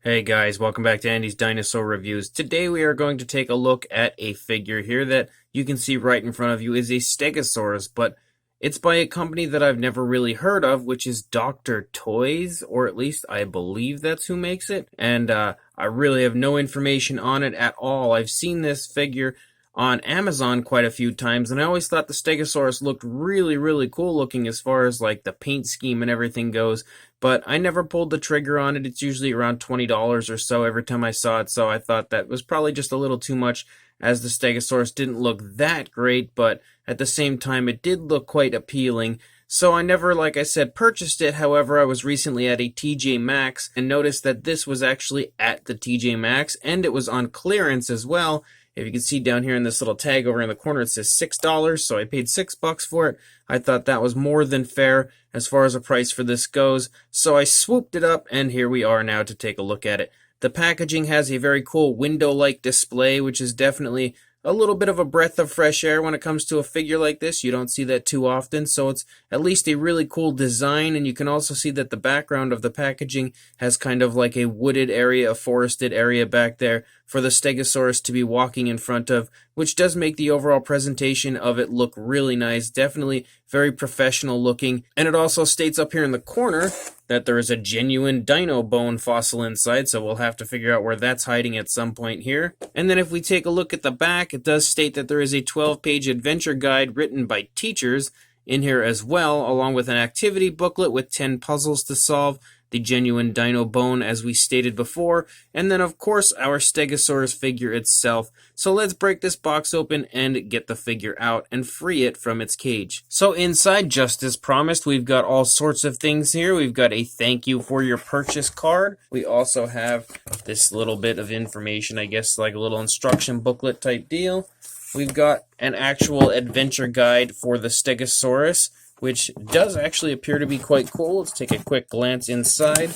Hey guys, welcome back to Andy's Dinosaur Reviews. Today we are going to take a look at a figure here that you can see right in front of you is a Stegosaurus, but it's by a company that I've never really heard of, which is Dr. Toys, or at least I believe that's who makes it. And I really have no information on it at all. I've seen this figure on Amazon quite a few times, and I always thought the Stegosaurus looked really cool looking as far as like the paint scheme and everything goes, but I never pulled the trigger on it. It's usually around $20 or so every time I saw it, so I thought that was probably just a little too much, as the Stegosaurus didn't look that great, but at the same time it did look quite appealing. So I never, like I said, purchased it. However, I was recently at a TJ Maxx and noticed that this was actually at the TJ Maxx, and it was on clearance as well. If you can see down here in this little tag over in the corner, it says $6, so I paid $6 for it. I thought that was more than fair as far as a price for this goes, so I swooped it up, and here we are now to take a look at it. The packaging has a very cool window-like display, which is definitely a little bit of a breath of fresh air when it comes to a figure like this. You don't see that too often, so it's at least a really cool design, and you can also see that the background of the packaging has kind of like a wooded area, a forested area back there for the Stegosaurus to be walking in front of, which does make the overall presentation of it look really nice. Definitely very professional looking, and it also states up here in the corner that there is a genuine dino bone fossil inside, so we'll have to figure out where that's hiding at some point here. And then if we take a look at the back, it does state that there is a 12-page adventure guide written by teachers in here as well, along with an activity booklet with 10 puzzles to solve, the genuine dino bone as we stated before, and then of course our Stegosaurus figure itself. So let's break this box open and get the figure out and free it from its cage. So inside, just as promised, we've got all sorts of things here. We've got a thank you for your purchase card. We also have this little bit of information, I guess like a little instruction booklet type deal. We've got an actual adventure guide for the Stegosaurus, which does actually appear to be quite cool. Let's take a quick glance inside.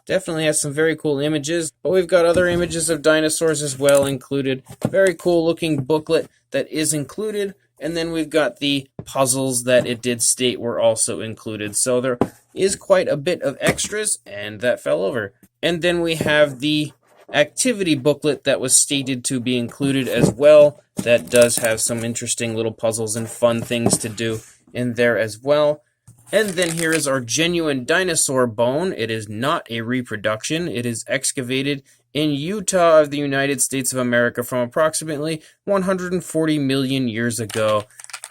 Definitely has some very cool images, but we've got other images of dinosaurs as well included. Very cool looking booklet that is included, and then we've got the puzzles that it did state were also included. So there is quite a bit of extras, and that fell over. And then we have the activity booklet that was stated to be included as well. That does have some interesting little puzzles and fun things to do in there as well. And then here is our genuine dinosaur bone. It is not a reproduction. It is excavated in Utah of the United States of America from approximately 140 million years ago.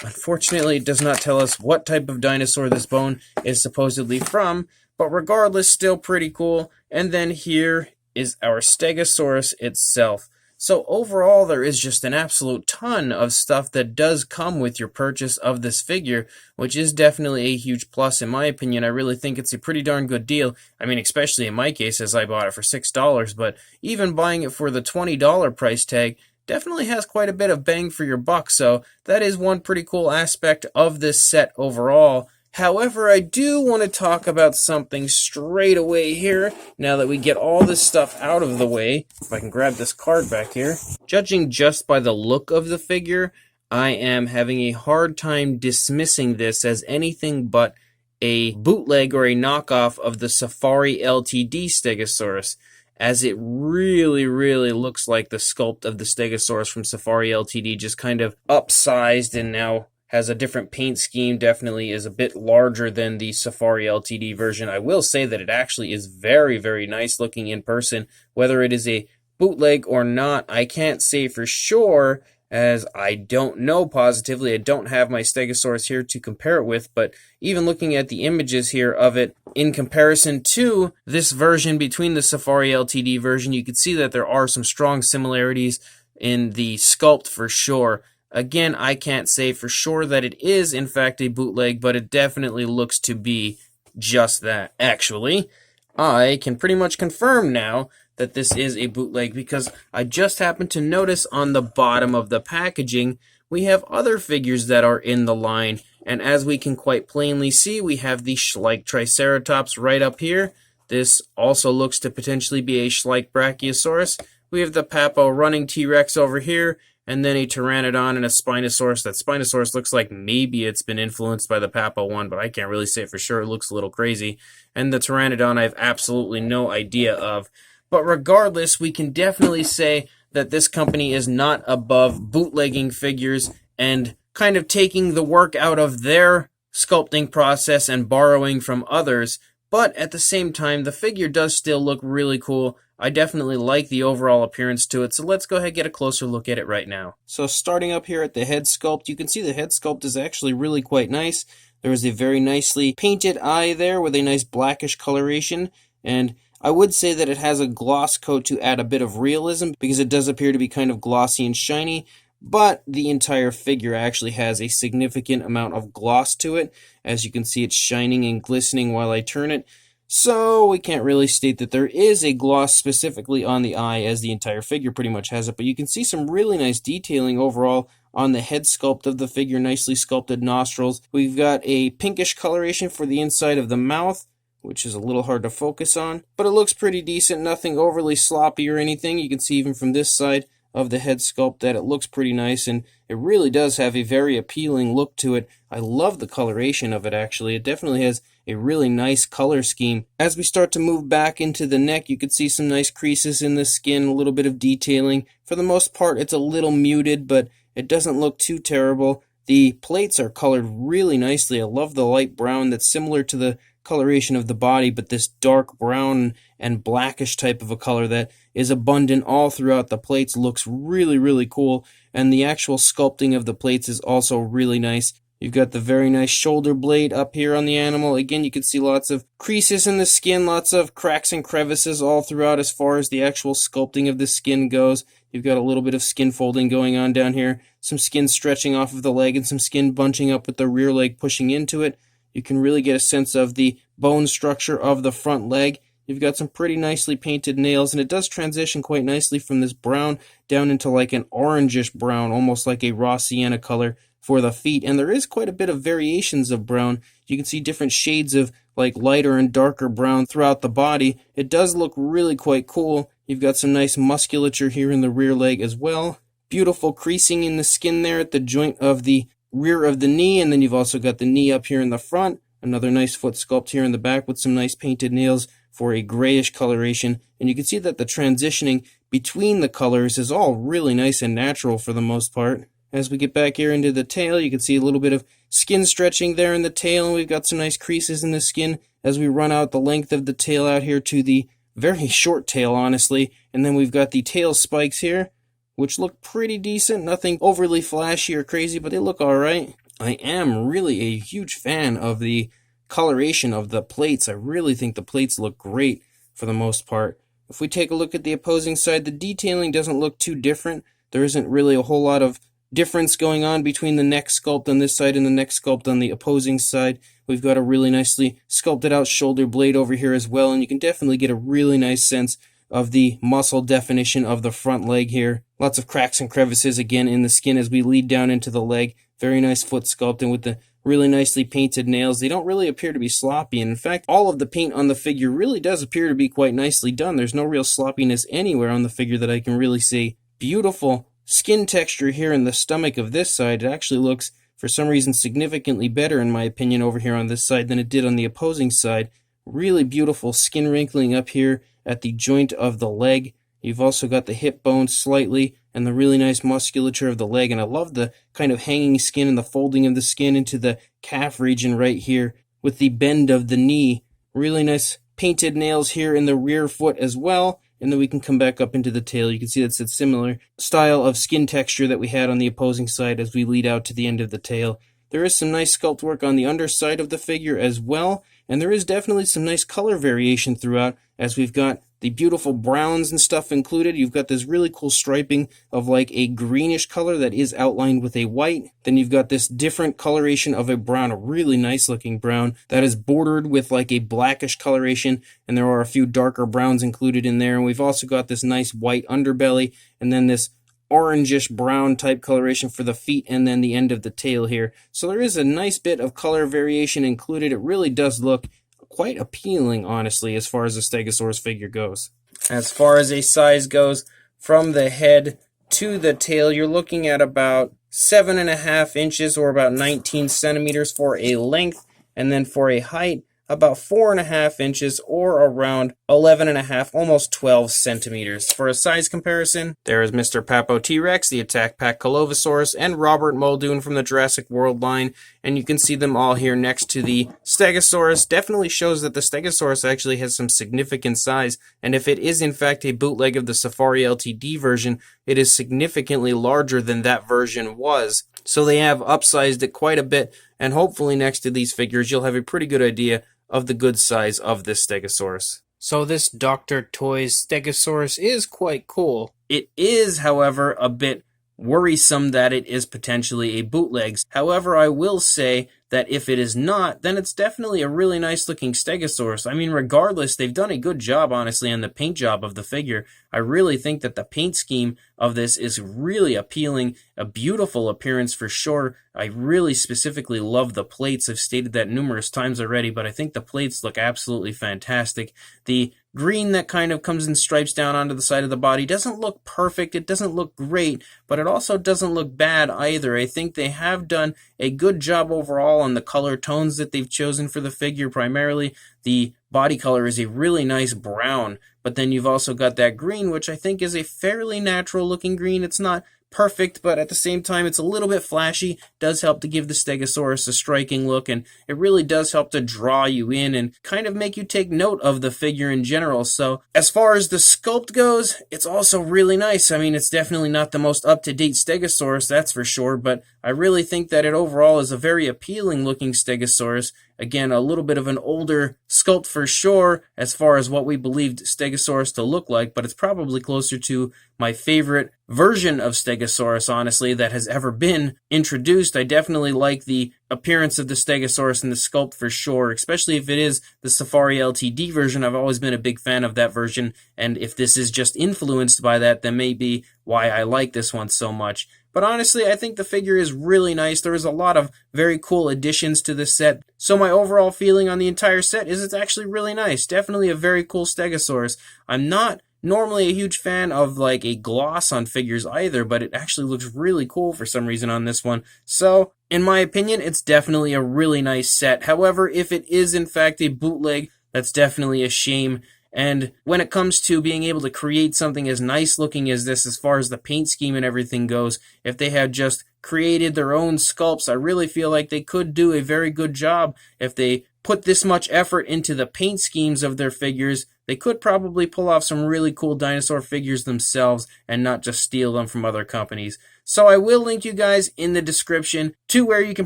Unfortunately, it does not tell us what type of dinosaur this bone is supposedly from, but regardless, still pretty cool. And then here is our Stegosaurus itself. So overall, there is just an absolute ton of stuff that does come with your purchase of this figure, which is definitely a huge plus in my opinion. I really think it's a pretty darn good deal. I mean, especially in my case, as I bought it for $6, but even buying it for the $20 price tag definitely has quite a bit of bang for your buck. So that is one pretty cool aspect of this set overall. However, I do want to talk about something straight away here, now that we get all this stuff out of the way. If I can grab this card back here. Judging just by the look of the figure, I am having a hard time dismissing this as anything but a bootleg or a knockoff of the Safari Ltd Stegosaurus, as it really looks like the sculpt of the Stegosaurus from Safari Ltd, just kind of upsized and now has a different paint scheme, definitely is a bit larger than the Safari Ltd version. I will say that it actually is very nice looking in person. Whether it is a bootleg or not, I can't say for sure, as I don't know positively. I don't have my Stegosaurus here to compare it with, but even looking at the images here of it in comparison to this version between the Safari Ltd version, you can see that there are some strong similarities in the sculpt for sure. Again, I can't say for sure that it is in fact a bootleg, but it definitely looks to be just that. Actually, I can pretty much confirm now that this is a bootleg, because I just happened to notice on the bottom of the packaging we have other figures that are in the line, and as we can quite plainly see, we have the Schleich Triceratops right up here. This also looks to potentially be a Schleich Brachiosaurus. We have the Papo running T-Rex over here, and then a Pteranodon and a Spinosaurus. That Spinosaurus looks like maybe it's been influenced by the Papo one, but I can't really say for sure. It looks a little crazy. And the Pteranodon I have absolutely no idea of. But regardless, we can definitely say that this company is not above bootlegging figures and kind of taking the work out of their sculpting process and borrowing from others. But at the same time, the figure does still look really cool. I definitely like the overall appearance to it, so let's go ahead and get a coloser look at it right now. So starting up here at the head sculpt, you can see the head sculpt is actually really quite nice. There is a very nicely painted eye there with a nice blackish coloration, and I would say that it has a gloss coat to add a bit of realism because it does appear to be kind of glossy and shiny, but the entire figure actually has a significant amount of gloss to it. As you can see, it's shining and glistening while I turn it. So we can't really state that there is a gloss specifically on the eye, as the entire figure pretty much has it, but you can see some really nice detailing overall on the head sculpt of the figure, nicely sculpted nostrils. We've got a pinkish coloration for the inside of the mouth, which is a little hard to focus on, but it looks pretty decent, nothing overly sloppy or anything. You can see even from this side of the head sculpt that it looks pretty nice, and it really does have a very appealing look to it. I love the coloration of it, actually. It definitely has a really nice color scheme. As we start to move back into the neck, you can see some nice creases in the skin, a little bit of detailing. For the most part, it's a little muted, but it doesn't look too terrible. The plates are colored really nicely. I love the light brown that's similar to the coloration of the body, but this dark brown and blackish type of a color that is abundant all throughout the plates looks really, really cool. And the actual sculpting of the plates is also really nice. You've got the very nice shoulder blade up here on the animal. Again, you can see lots of creases in the skin, lots of cracks and crevices all throughout as far as the actual sculpting of the skin goes. You've got a little bit of skin folding going on down here, some skin stretching off of the leg, and some skin bunching up with the rear leg pushing into it. You can really get a sense of the bone structure of the front leg. You've got some pretty nicely painted nails, and it does transition quite nicely from this brown down into like an orangish brown, almost like a raw sienna color for the feet. And there is quite a bit of variations of brown. You can see different shades of like lighter and darker brown throughout the body. It does look really quite cool. You've got some nice musculature here in the rear leg as well. Beautiful creasing in the skin there at the joint of the rear of the knee, and then you've also got the knee up here in the front. Another nice foot sculpt here in the back with some nice painted nails for a grayish coloration. And you can see that the transitioning between the colors is all really nice and natural for the most part. As we get back here into the tail, you can see a little bit of skin stretching there in the tail, and we've got some nice creases in the skin as we run out the length of the tail out here to the very short tail, honestly. And then we've got the tail spikes here, which look pretty decent. Nothing overly flashy or crazy, but they look alright. I am really a huge fan of the coloration of the plates. I really think the plates look great for the most part. If we take a look at the opposing side, the detailing doesn't look too different. There isn't really a whole lot of difference going on between the neck sculpt on this side and the neck sculpt on the opposing side. We've got a really nicely sculpted out shoulder blade over here as well, and you can definitely get a really nice sense of the muscle definition of the front leg here. Lots of cracks and crevices again in the skin as we lead down into the leg. Very nice foot sculpting with the really nicely painted nails. They don't really appear to be sloppy, and in fact, all of the paint on the figure really does appear to be quite nicely done. There's no real sloppiness anywhere on the figure that I can really see. Beautiful skin texture here in the stomach of this side. It actually looks, for some reason, significantly better, in my opinion, over here on this side than it did on the opposing side. Really beautiful skin wrinkling up here at the joint of the leg. You've also got the hip bone slightly and the really nice musculature of the leg, and I love the kind of hanging skin and the folding of the skin into the calf region right here with the bend of the knee. Really nice painted nails here in the rear foot as well, and then we can come back up into the tail. You can see that's a similar style of skin texture that we had on the opposing side as we lead out to the end of the tail. There is some nice sculpt work on the underside of the figure as well, and there is definitely some nice color variation throughout, as we've got the beautiful browns and stuff included. You've got this really cool striping of like a greenish color that is outlined with a white. Then you've got this different coloration of a brown, a really nice looking brown that is bordered with like a blackish coloration, and there are a few darker browns included in there. And we've also got this nice white underbelly, and then this orangish brown type coloration for the feet, and then the end of the tail here. So there is a nice bit of color variation included. It really does look quite appealing, honestly, as far as the Stegosaurus figure goes. As far as a size goes, from the head to the tail, you're looking at about 7.5 inches or about 19 centimeters for a length, and then for a height, about 4.5 inches or around 11.5, almost 12 centimeters. For a size comparison, there is Mr. Papo T-Rex, the Attack Pack Colovosaurus, and Robert Muldoon from the Jurassic World line, and you can see them all here next to the Stegosaurus. Definitely shows that the Stegosaurus actually has some significant size, and if it is in fact a bootleg of the Safari LTD version, it is significantly larger than that version was. So they have upsized it quite a bit, and hopefully next to these figures you'll have a pretty good idea of the good size of this Stegosaurus. So this Dr. Toys Stegosaurus is quite cool. It is, however, a bit worrisome that it is potentially a bootleg. However, I will say that if it is not, then it's definitely a really nice looking Stegosaurus. I mean, regardless, they've done a good job, honestly, on the paint job of the figure. I really think that the paint scheme of this is really appealing, a beautiful appearance for sure. I really specifically love the plates. I've stated that numerous times already, but I think the plates look absolutely fantastic. The green that kind of comes in stripes down onto the side of the body doesn't look perfect, it doesn't look great, but it also doesn't look bad either. I think they have done a good job overall on the color tones that they've chosen for the figure. Primarily, the body color is a really nice brown, but then you've also got that green, which I think is a fairly natural looking green. It's not perfect, but at the same time it's a little bit flashy. Does help to give the Stegosaurus a striking look, and it really does help to draw you in and kind of make you take note of the figure in general. So as far as the sculpt goes, it's also really nice. I mean, it's definitely not the most up-to-date Stegosaurus, that's for sure, but I really think that it overall is a very appealing looking Stegosaurus. Again, a little bit of an older sculpt for sure as far as what we believed Stegosaurus to look like, but it's probably closer to my favorite version of Stegosaurus, honestly, that has ever been introduced. I definitely like the appearance of the Stegosaurus in the sculpt for sure, especially if it is the Safari LTD version. I've always been a big fan of that version, and if this is just influenced by that, then maybe why I like this one so much. But honestly, I think the figure is really nice. There is a lot of very cool additions to this set. So my overall feeling on the entire set is it's actually really nice. Definitely a very cool Stegosaurus. I'm not normally a huge fan of like a gloss on figures either, but it actually looks really cool for some reason on this one. So in my opinion, it's definitely a really nice set. However, if it is in fact a bootleg, that's definitely a shame. And when it comes to being able to create something as nice looking as this, as far as the paint scheme and everything goes, if they had just created their own sculpts, I really feel like they could do a very good job. If they put this much effort into the paint schemes of their figures, they could probably pull off some really cool dinosaur figures themselves and not just steal them from other companies. So I will link you guys in the description to where you can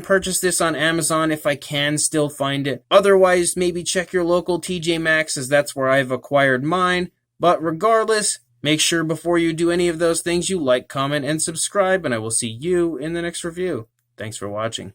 purchase this on Amazon if I can still find it. Otherwise, maybe check your local TJ Maxx, as that's where I've acquired mine. But regardless, make sure before you do any of those things you like, comment, and subscribe, and I will see you in the next review. Thanks for watching.